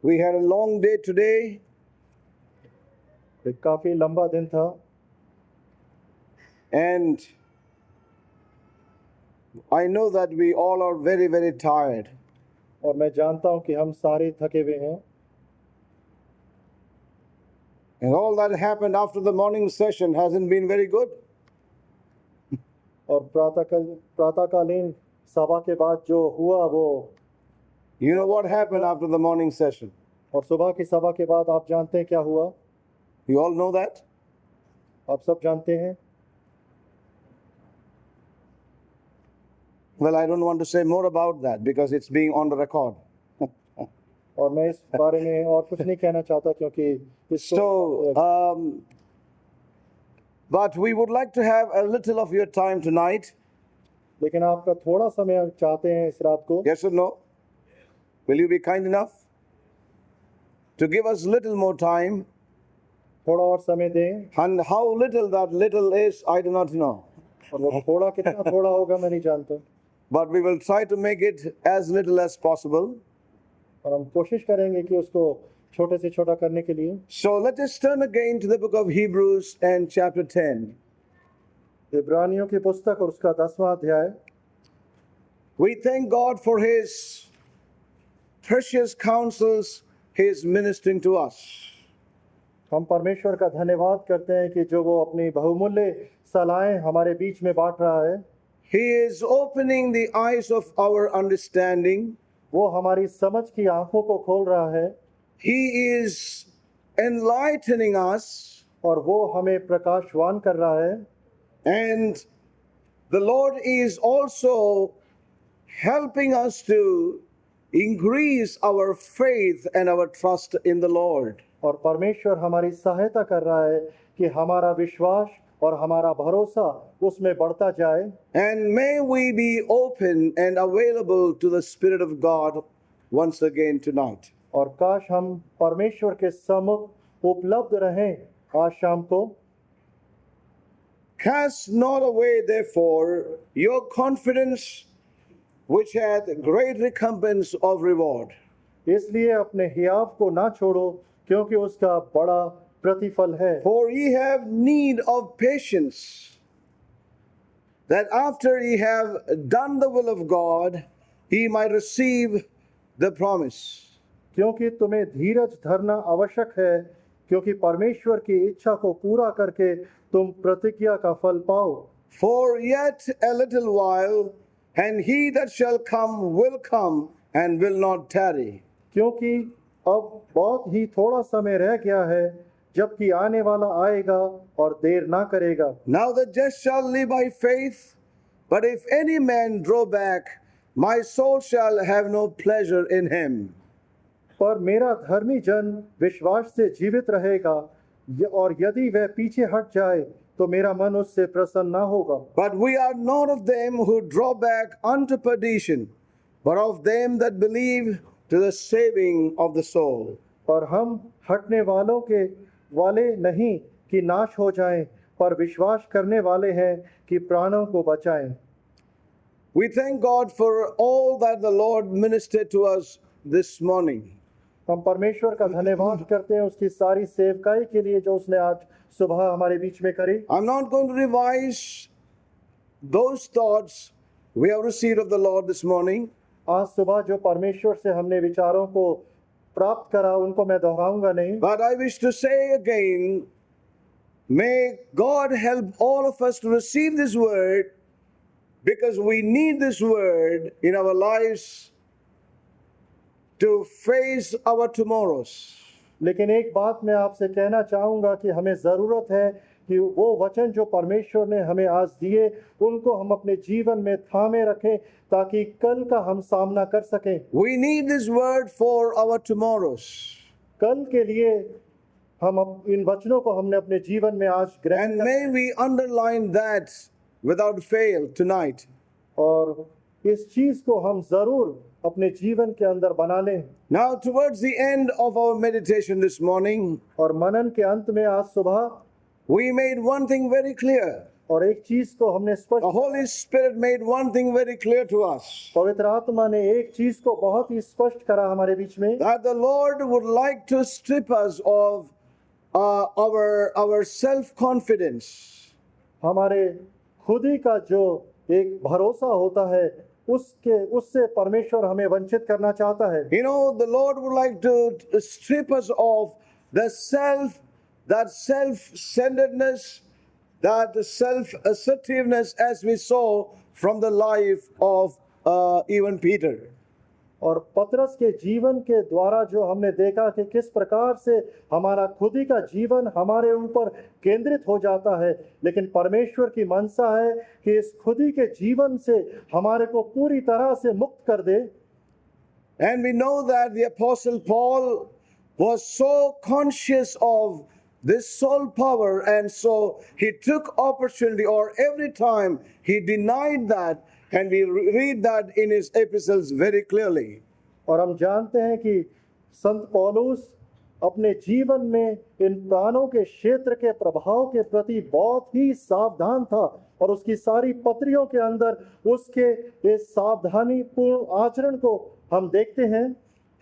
We had a long day today. एक काफी लंबा दिन था And I know that we all are very, very tired. और मैं जानता हूं कि हम सारे थके हुए हैं And all that happened after the morning session hasn't been very good. और प्रातःकालीन सभा के बाद जो हुआ वो You know what happened after the morning session? और सुबह की सभा के बाद आप जानते हैं क्या हुआ You all know that? आप सब जानते हैं Well, I don't want to say more about that because it's being on the record. और मैं इस बारे में और कुछ नहीं कहना चाहता क्योंकि But we would like to have a little of your time tonight. लेकिन आपका थोड़ा समय चाहते हैं इस रात को Yes or no? Will you be kind enough to give us little more time? थोड़ा और समय दें And how little that little is, I do not know. और वो थोड़ा कितना थोड़ा होगा मैं नहीं जानता But we will try to make it as little as possible. और हम कोशिश करेंगे कि उसको छोटे से छोटा करने के लिए So let us turn again to the book of Hebrews and chapter 10. इब्रानियों की पुस्तक और उसका 10वां अध्याय We thank God for His precious counsels He is ministering to us. हम परमेश्वर का धन्यवाद करते हैं कि जो वो अपनी बहुमूल्य सलाहें हमारे बीच में बांट रहा है He is opening the eyes of our understanding. वो हमारी समझ की आंखों को खोल रहा है He is enlightening us, और वो हमें प्रकाशवान कर रहा है and the Lord is also helping us to increase our faith and our trust in the Lord. और परमेश्वर हमारी सहायता कर रहा है कि हमारा विश्वास और हमारा भरोसा उसमें बढ़ता जाए And may we be open and available to the Spirit of God once again tonight. और काश हम परमेश्वर के सम्मुख उपलब्ध रहें आज शाम को Cast not away, therefore, your confidence, which hath great recompense of reward. इसलिए अपने हियाव को ना छोड़ो क्योंकि उसका बड़ा प्रतिफल है For ye have need of patience, that after ye have done the will of God, ye might receive the promise. क्योंकि तुम्हें धीरज धरना आवश्यक है क्योंकि परमेश्वर की इच्छा को पूरा करके तुम प्रतिज्ञा का फल पाओ For yet a little while, and he that shall come will come and will not tarry. क्योंकि अब बहुत ही थोड़ा समय रह गया है जबकि आने वाला आएगा और देर ना करेगा Now the just shall live by faith, but if any man draw back, my soul shall have no pleasure in him. पर मेरा धर्मी जन विश्वास से जीवित रहेगा और यदि वह पीछे हट जाए तो मेरा मन उससे प्रसन्न ना होगा But we are not of them who draw back unto perdition, but of them that believe to the saving of the soul. और हम हटने वाले नहीं कि नाश हो जाएं पर विश्वास करने वाले हैं कि प्राणों को बचाएं We thank God for all that the Lord ministered to us this morning. हम परमेश्वर का धन्यवाद करते हैं उसकी सारी सेवकाई के लिए जो उसने आज सुबह हमारे बीच में करी I'm not going to revise those thoughts we have received of the Lord this morning. आज सुबह जो परमेश्वर से हमने विचारों को प्राप्त करा उनको मैं दोहराऊंगा नहीं But I wish to say again, may God help all of us to receive this word because we need this word in our lives to face our tomorrows. लेकिन एक बात मैं आपसे कहना चाहूंगा कि हमें जरूरत है कि वो वचन जो परमेश्वर ने हमें आज दिए उनको हम अपने जीवन में थामे रखें ताकि कल का हम सामना कर सकें We need this word for our tomorrows. कल के लिए इन वचनों को हमने अपने जीवन में आज ग्रहण And may we underline that without fail tonight. और इस चीज को हम जरूर अपने जीवन के अंदर बना लें Now, towards the end of our meditation this morning, और मनन के अंत में आज सुबह we made one thing very clear. और एक चीज को हमने The स्पष्ट, Holy Spirit made one thing very clear to us, पवित्र आत्मा ने एक चीज को बहुत ही स्पष्ट करा हमारे बीच में, that the Lord would like to strip us of our self-confidence. हमारे खुद ही का जो एक भरोसा होता है उससे परमेश्वर हमें वंचित करना चाहता है। You know, the Lord would like to strip us of that self-centeredness, that self-assertiveness, as we saw from the life of even Peter. और पतरस के जीवन के द्वारा जो हमने देखा कि किस प्रकार से हमारा खुद ही का जीवन हमारे ऊपर केंद्रित हो जाता है, लेकिन परमेश्वर की मनसा है कि इस खुद ही के जीवन से हमारे को पूरी तरह से मुक्त कर दे। And we know that the Apostle Paul was so conscious of this soul power, and so he took opportunity, or every time he denied that, and we read that in his epistles very clearly. और हम जानते हैं कि संत पौलुस अपने जीवन में इन प्राणों के क्षेत्र के प्रभाव के प्रति बहुत ही सावधान था, और उसकी सारी पत्रियों के अंदर उसके इस सावधानी पूर्ण आचरण को हम देखते हैं।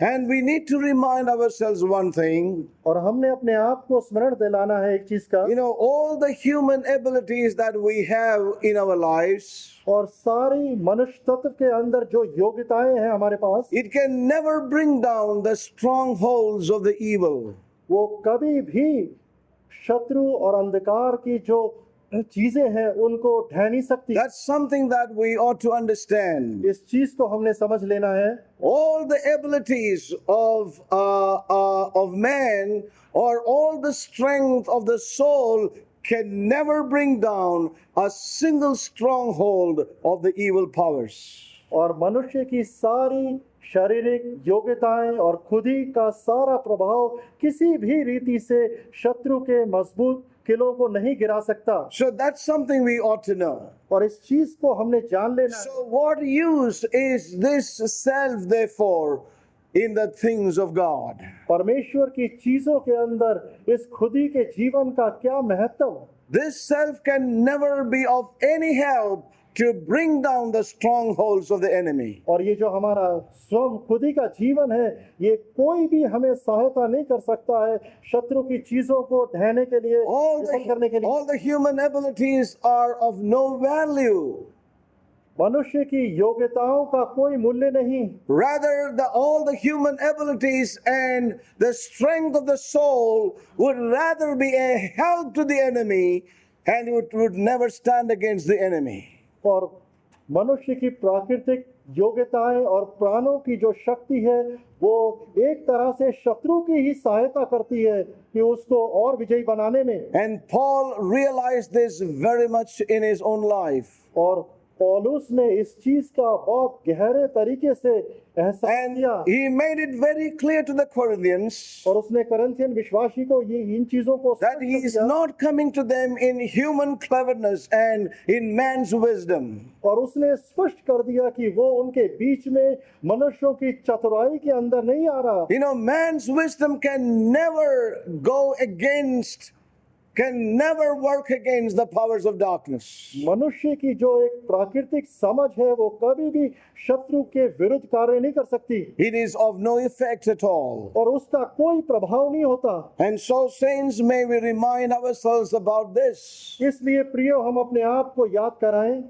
And we need to remind ourselves one thing. और हमने अपने आप को स्मरण दिलाना है एक चीज का, You know, all the human abilities that we have in our lives, और सारी मनुष्य तत्व के अंदर जो योग्यताएं हैं हमारे पास, it can never bring down the strongholds of the evil. वो कभी भी शत्रु और अंधकार की जो चीजें हैं उनको ढह नहीं सकती। That's something that we ought to understand. इस चीज को हमने समझ लेना है। All the abilities of man, or all the strength of the soul, can never bring down a single stronghold of the evil powers. और मनुष्य की सारी शारीरिक योग्यताएं और खुद ही का सारा प्रभाव किसी भी रीति से शत्रु के मजबूत किलों को नहीं गिरा सकता। So that's something we ought to know. और इस चीज को हमने जान लेना है। So what use is this self, therefore, in the things of God? परमेश्वर की चीजों के अंदर इस खुदी के जीवन का क्या महत्व? This self can never be of any help to bring down the strongholds of the enemy. और ये जो हमारा स्वयं खुदी का जीवन है, ये कोई भी हमें सहायता नहीं कर सकता है शत्रु की चीजों को ढहने के लिए, विफल करने के लिए। All the human abilities are of no value. मनुष्य की योग्यताओं का कोई मूल्य नहीं। Rather, all the human abilities and the strength of the soul would rather be a help to the enemy, and it would never stand against the enemy. और मनुष्य की प्राकृतिक योग्यताएं और प्राणों की जो शक्ति है वो एक तरह से शत्रु की ही सहायता करती है कि उसको और विजयी बनाने में। And Paul realized this very much in his own life. और पौलुस ने इस चीज का बहुत गहरे तरीके से एहसास And किया, he made it very clear to the Corinthians और उसने करंथियन विश्वासी को ये इन चीजों को that स्पष्ट he is किया, not coming to them in human cleverness and in man's wisdom. और उसने स्पष्ट कर दिया कि वो उनके बीच में मनुष्यों की चतुराई के अंदर नहीं आ रहा। You know, man's wisdom can never work against the powers of darkness. मनुष्य की जो एक प्राकृतिक समझ है वो कभी भी शत्रु के विरुद्ध कार्य नहीं कर सकती, It is of no effect at all. और उसका कोई प्रभाव नहीं होता। And so, saints, may we remind ourselves about this. इसलिए प्रियो हम अपने आप को याद कराएं,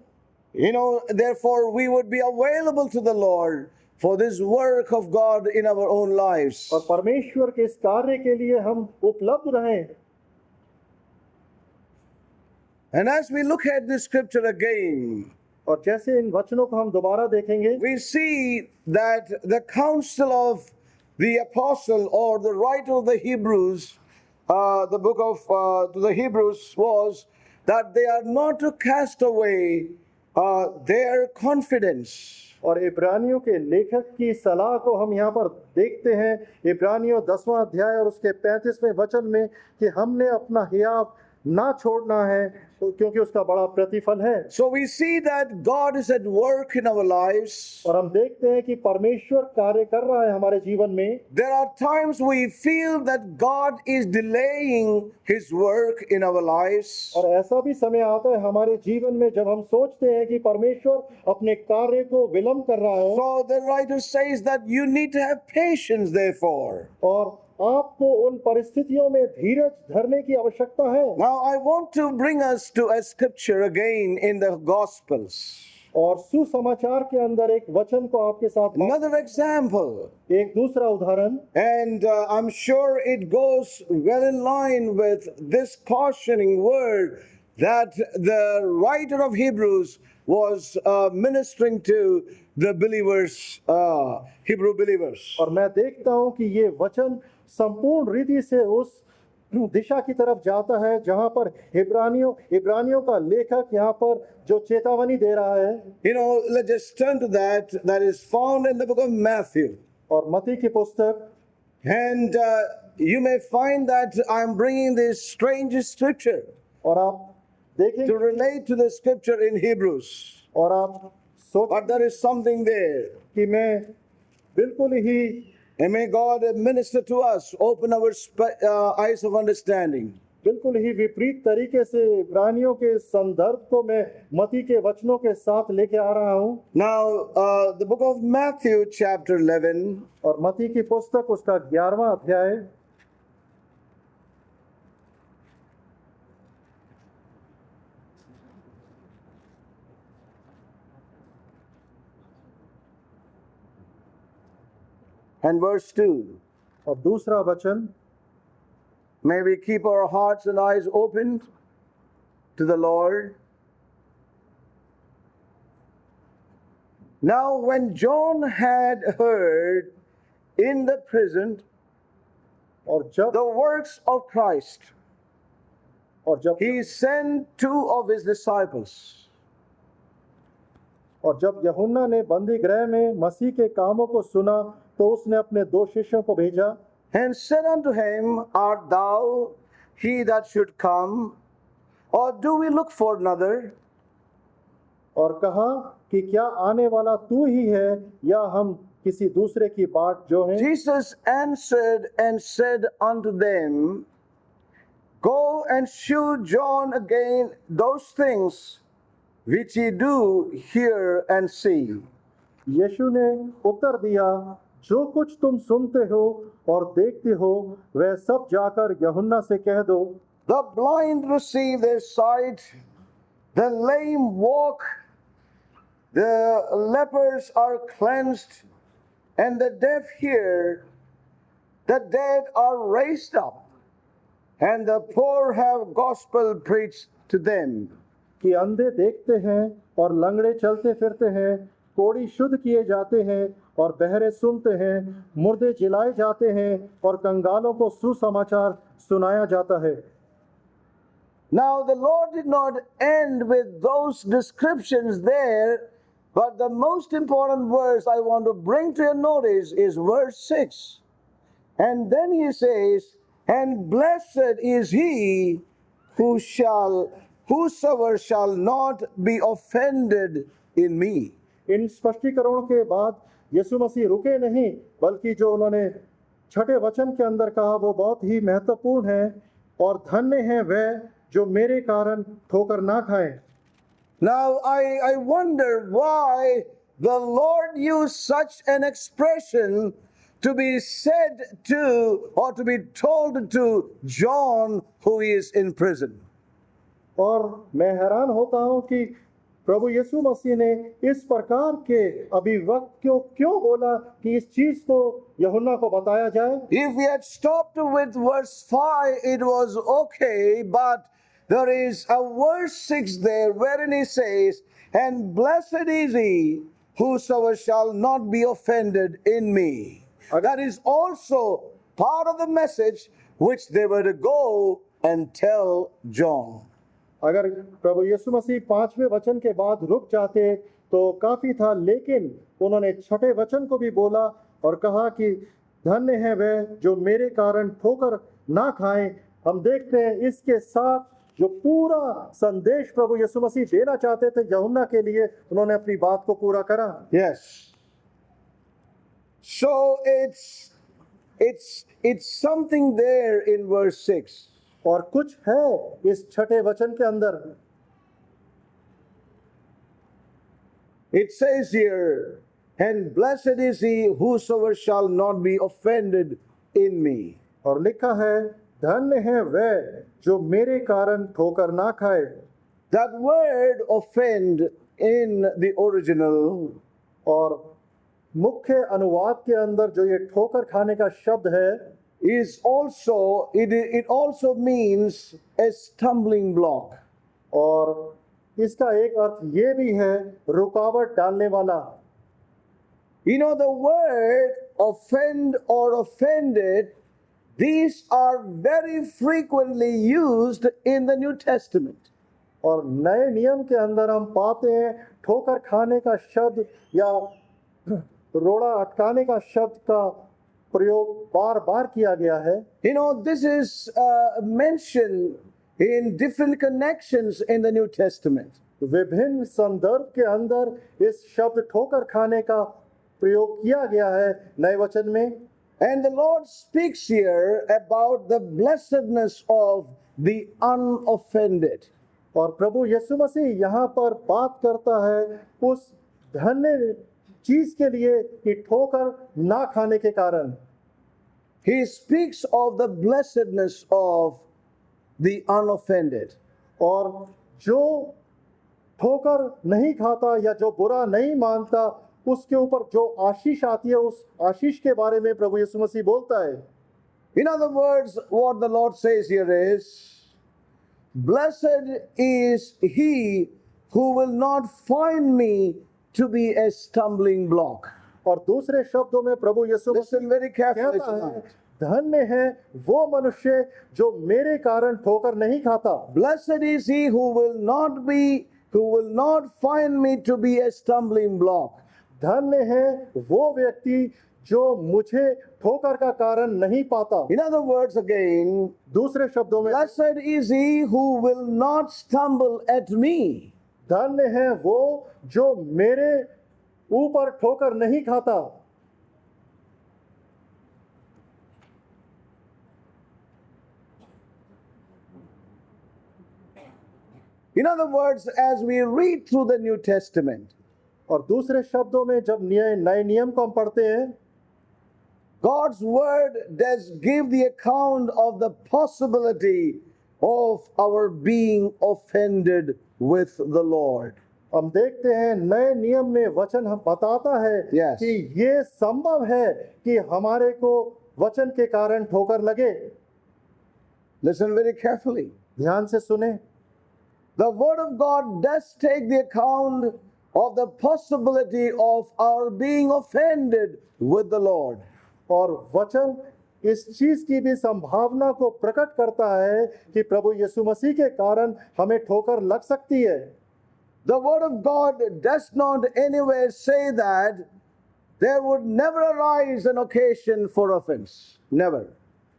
You know, therefore, we would be available to the Lord for this work of God in our own lives. और परमेश्वर के इस कार्य के लिए हम उपलब्ध रहें। And as we look at this scripture again, और जैसे इन वचनों को हम दोबारा देखेंगे, we see that the counsel of the apostle, or the writer of the Hebrews, the book of to the Hebrews, was that they are not to cast away their confidence. और इब्रानियों के लेखक की सलाह को हम यहाँ पर देखते हैं, इब्रानियों 10वां अध्याय और उसके 35वें वचन में, कि हमने अपना हियाव ना छोड़ना है, क्योंकि उसका बड़ा प्रतिफल है। So we see that God is at work in our lives. और हम देखते हैं कि परमेश्वर कार्य कर रहा है हमारे जीवन में। There are times we feel that God is delaying His work in our lives. और ऐसा भी समय आता है हमारे जीवन में जब हम सोचते हैं कि परमेश्वर अपने कार्य को विलंब कर रहा है। So the writer says that you need to have patience, therefore. और आपको उन परिस्थितियों में धीरज धरने की आवश्यकता है। Now I want to bring us to a scripture again in the Gospels. और सुसमाचार के अंदर एक वचन को आपके साथ Another example. एक दूसरा उदाहरण, And I'm sure it goes well in line with this cautioning word that the writer of Hebrews was ministering to the believers, Hebrew believers. और मैं देखता हूं कि ये वचन संपूर्ण रीति से उस दिशा की तरफ जाता है जहां पर इब्रानियों का लेखक यहाँ पर जो चेतावनी दे रहा है। You know, let's just turn to that. That is found in the book of Matthew. और मत्ती की पुस्तक, And you may find that I'm bringing this strange scripture और आप to देखेंगे relate to the scripture in Hebrews. और आप सोच But there is something there. कि मैं बिल्कुल ही, And may God minister to us, open our eyes of understanding. बिल्कुल ही विपरीत तरीके से इब्रानियों के संदर्भ को मैं मत्ती के वचनों के साथ लेके आ रहा हूं। Now, the book of Matthew, chapter 11, और मत्ती की पुस्तक उसका 11वां अध्याय, and verse 2. और दूसरा वचन, May we keep our hearts and eyes open to the Lord. Now, when John had heard in the prison और जब the works of Christ, और जब he sent two of his disciples. और जब यूहन्ना ने बंदी गृह में मसीह के कामों को सुना तो उसने अपने दो शिष्यों को भेजा And said unto him, Art thou he that should come, or do we look for another? और कहा कि क्या आने वाला तू ही है या हम किसी दूसरे की बाट जो है। Jesus answered and said unto them, Go and shew John again those things which ye do hear and see. यीशु ने उत्तर दिया, जो कुछ तुम सुनते हो और देखते हो वह सब जाकर यूहन्ना से कह दो। The blind receive their sight, the lame walk, the lepers are cleansed, and the deaf hear, the dead are raised up, and the poor have gospel preached to them. कि अंधे देखते हैं और लंगड़े चलते फिरते हैं, कोढ़ी शुद्ध किए जाते हैं और बहरे सुनते हैं, मुर्दे जिलाए जाते हैं और कंगालों को सुसमाचार सुनाया जाता है। Now, the Lord did not end with those descriptions there, but the most important verse I want to bring to your notice is verse 6. And then he says, And blessed is he whosoever shall not be offended in me. इन स्पष्टीकरणों के बाद यीशु मसीह रुके नहीं, बल्कि जो उन्होंने छठे वचन के अंदर कहा वो बहुत ही महत्वपूर्ण है, और धन्य है वह जो मेरे कारण ठोकर ना खाए। Now, I wonder why the Lord used such an expression to be said to or to be told to John who is in prison. और मैं हैरान होता हूं कि प्रभु यीशु मसीह ने इस प्रकार के अभिव्यक्त क्यों बोला कि इस चीज को यूहन्ना को बताया जाए। If we had stopped with verse 5, it was okay, but there is a verse 6 there wherein he says, And blessed is he whosoever shall not be offended in me. That is also part of the message which they were to go and tell John. अगर प्रभु यीशु मसीह 5वें वचन के बाद रुक जाते तो काफी था, लेकिन उन्होंने छठे वचन को भी बोला और कहा कि धन्य है वह जो मेरे कारण ठोकर ना खाएं। हम देखते हैं इसके साथ जो पूरा संदेश प्रभु यीशु मसीह देना चाहते थे यूहन्ना के लिए, उन्होंने अपनी बात को पूरा करा। Yes. So it's something there in verse 6. और कुछ है इस छठे वचन के अंदर। It says here, and blessed is he whosoever shall not be offended in me. और लिखा है, धन्य है वह जो मेरे कारण ठोकर ना खाए। That word offend in the original और मुख्य अनुवाद के अंदर जो ये ठोकर खाने का शब्द है, is also, it also means a stumbling block. और इसका एक अर्थ ये भी है रुकावट डालने वाला। You know, the word offend or offended, these are very frequently used in the New Testament. और नए नियम के अंदर हम पाते हैं ठोकर खाने का शब्द या रोड़ा अटकाने का शब्द का प्रयोग बार बार किया गया है। You know, this is mentioned in different connections in the New Testament. विभिन्न संदर्भ के अंदर इस शब्द ठोकर खाने का प्रयोग किया गया है नए वचन में। And the Lord speaks here about the blessedness of the unoffended. और प्रभु यीशु मसीह यहाँ पर बात करता है उस धन्य चीज के लिए कि ठोकर ना खाने के कारण। He speaks of the blessedness of the unoffended. और जो ठोकर नहीं खाता या जो बुरा नहीं मानता, उसके ऊपर जो आशीष आती है, उस आशीष के बारे में प्रभु यीशु मसीह बोलता है। In other words, what the Lord says here is, blessed is he who will not find me to be a stumbling block. और दूसरे शब्दों में प्रभु यीशु Listen very carefully कहता है, tonight. धन्य है वो मनुष्य जो मेरे कारण ठोकर नहीं खाता। Blessed is he who will not find me to be a stumbling block. धन्य है वो व्यक्ति जो मुझे ठोकर का कारण नहीं पाता। In other words, again, दूसरे शब्दों में, blessed is he who will not stumble at me. धन्य है वो जो मेरे ऊपर ठोकर नहीं खाता। In other words, as we read through the New Testament, और दूसरे शब्दों में जब नए नियम को हम पढ़ते हैं, God's word does give the account of the possibility of our being offended with the Lord. हम देखते हैं नए नियम में वचन हम बताता है Yes. कि ये संभव है कि हमारे को वचन के कारण ठोकर लगे। Listen very carefully. ध्यान से सुने, The word of God does take the account of the possibility of our being offended with the Lord. और वचन इस चीज की भी संभावना को प्रकट करता है कि प्रभु यीशु मसीह के कारण हमें ठोकर लग सकती है। The word of God does not anywhere say that there would never arise an occasion for offense. Never.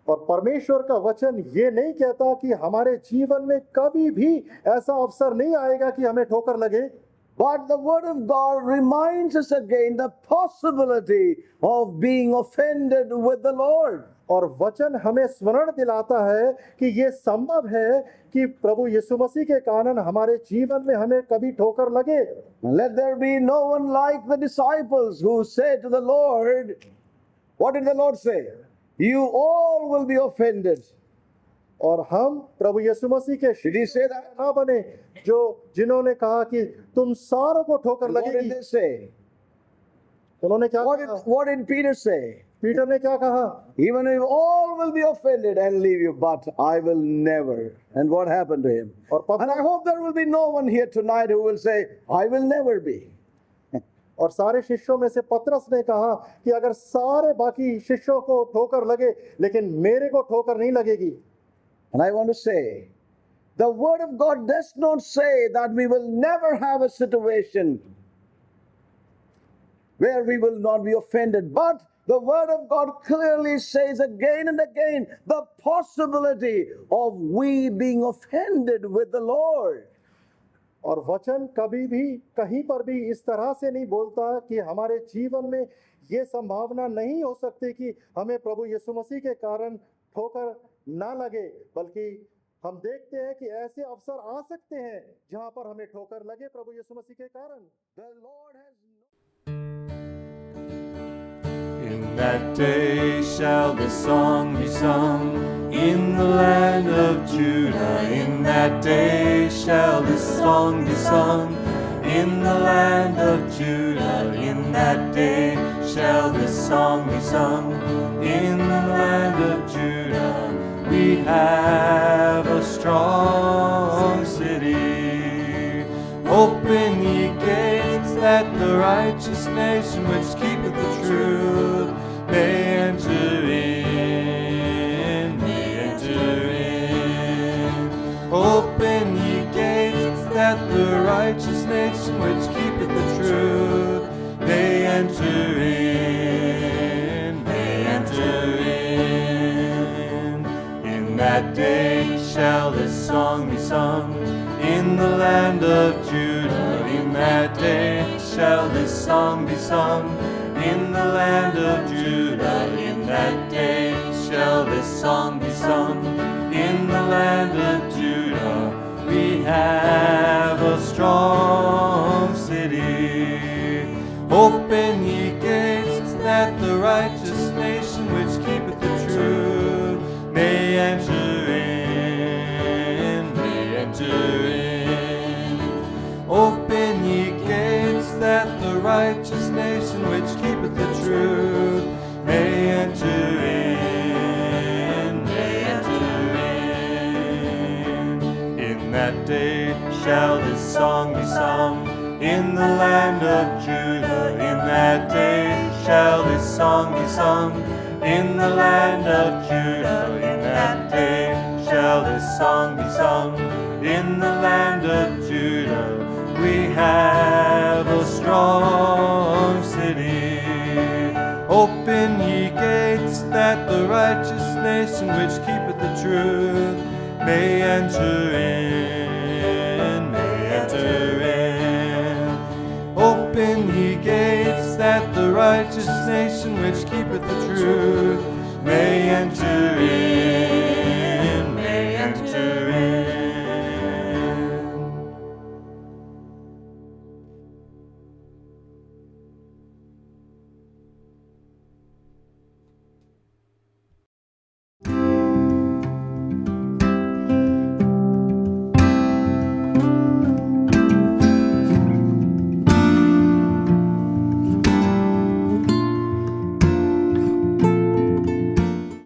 और परमेश्वर का वचन ये नहीं कहता कि हमारे जीवन में कभी भी ऐसा अवसर नहीं आएगा कि हमें ठोकर लगे। But the word of God reminds us again the possibility of being offended with the Lord. और वचन हमें स्मरण दिलाता है कि ये संभव है कि प्रभु यीशु मसीह के कारण हमारे जीवन में हमें कभी ठोकर लगे। Let there be no one like the disciples who said to the Lord, what did the Lord say? You all will be offended. और हम प्रभु यीशु मसीह के Did he say that? ना बने जो जिन्होंने कहा कि तुम सारों को ठोकर What did लगेगी। they say? उन्होंने क्या कहा? What did Peter say? Peter ने क्या कहा? Even if all will be offended and leave you, but I will never. And what happened to him? और And I hope there will be no one here tonight who will say, I will never be. और सारे शिष्यों में से पतरस ने कहा कि अगर सारे बाकी शिष्यों को ठोकर लगे लेकिन मेरे को ठोकर नहीं लगेगी। And I want to say, the word of God does not say that we will never have a situation where we will not be offended, but The Word of God clearly says again and again the possibility of we being offended with the Lord. और वचन कभी भी कहीं पर भी इस तरह से नहीं बोलता कि हमारे जीवन में ये संभावना नहीं हो सकती कि हमें प्रभु यीशु मसीह के कारण ठोकर ना लगे, बल्कि हम देखते हैं कि ऐसे अवसर आ सकते हैं जहां पर हमें ठोकर लगे प्रभु यीशु मसीह के कारण। The Lord has In that day shall the song be sung in the land of Judah. In that day shall the song be sung in the land of Judah. In that day shall the song be sung in the land of Judah. We have a strong city. Open ye gates, that the righteous nation which keepeth the truth may enter in, may enter in. Open ye gates, that the righteous nation which keepeth the truth may enter in, may enter in. In that day shall this song be sung in the land of Judah. In that day shall this song be sung in the land of Judah. In that day shall this song be sung in the land of Judah. We have a strong city. Open ye gates, that the righteous nation which keepeth the truth may enter in, may enter in. Open ye gates, that the righteous nation which keepeth the truth may enter in, may enter in. In that day shall this song be sung in the land of Judah. In that day shall this song be sung in the land of Judah. In that day shall this song be sung in the land of Judah. We have a strong city. Open ye gates, that the righteous nation which keepeth the truth may enter in, may enter in. Open ye gates, that the righteous nation which keepeth the truth may enter in.